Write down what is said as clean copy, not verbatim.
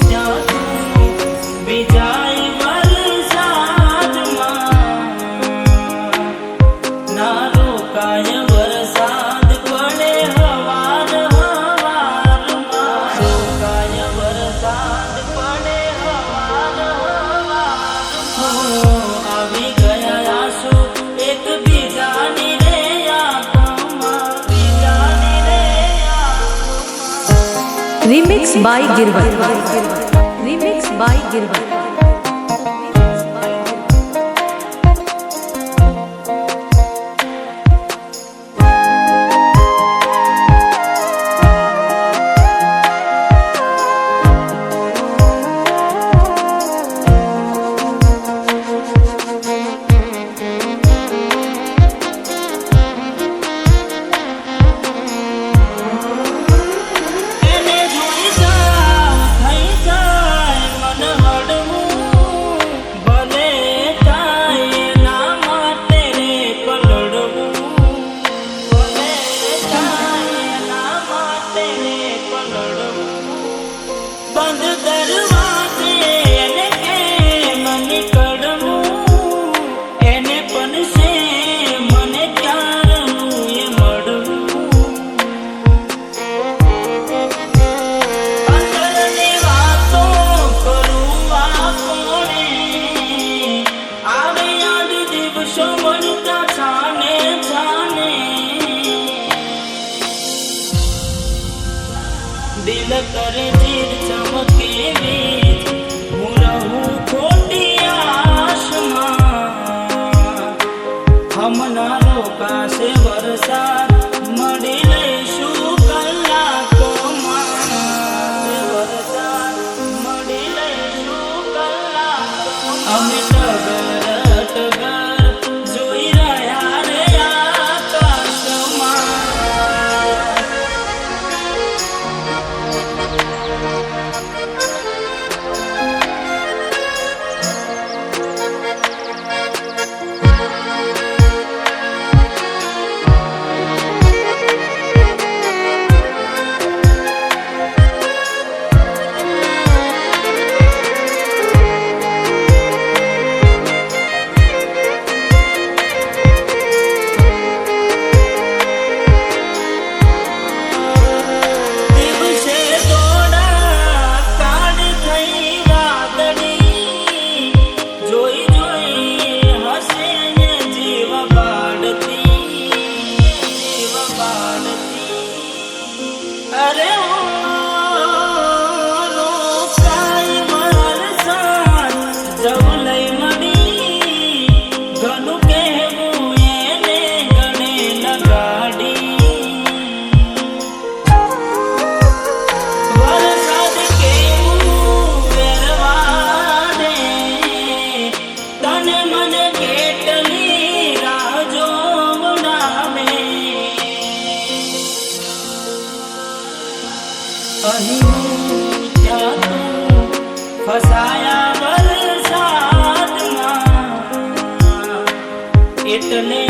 ત્યાં તું વિજાય વરસાદમાં ના રોકાય વરસાદ પડે હવાર હવારમાં રોકાય વરસાદ પડે હવાર હવારમાં આવી ગયા આંસુ એક બીજાની રે આંખોમાં બીજાની રે આંખોમાં Remix by Girvan. Remix by Girvan. એને જોઈ જાવ થઈ જાય મન હળવું ભલે થાય એના માટે રે પલળવું ભલે થાય એના માટે રે પલળવું બંધ દરવાજે એને કેમ નીકળવું એને પણ છે મને ક્યારનું એ મળવું અંતરની વાતો કરું આ કોણે આવે યાદ દિવસો મળતા છાને છાને દિલ કરે ચીર ચમકે વીજ હું રહું ખોટી આશમાં હમણાં રોકાશે વરસાદ મળી લઈશું કલાકોમાં વરસાદ મળી લઈશું કલાકોમાં અમે ટગર ટગર જોઈ રહ્યા રે આકાશમાં દિવસે દોડા કાળ થઈ વાદળી જોઈ જોઈ હસે ને જીવ બાળતી અરે ઓ રોકાય વરસાદ જવું લઈ મળી ઘણું કહેવું એને ગણે લગાડી વરસાદ કેવું વેરવા દે તને મને કેટલી રાહ જોવડાવે અહીં હું ત્યાં તું ફસાયા વરસાદમાં એટલે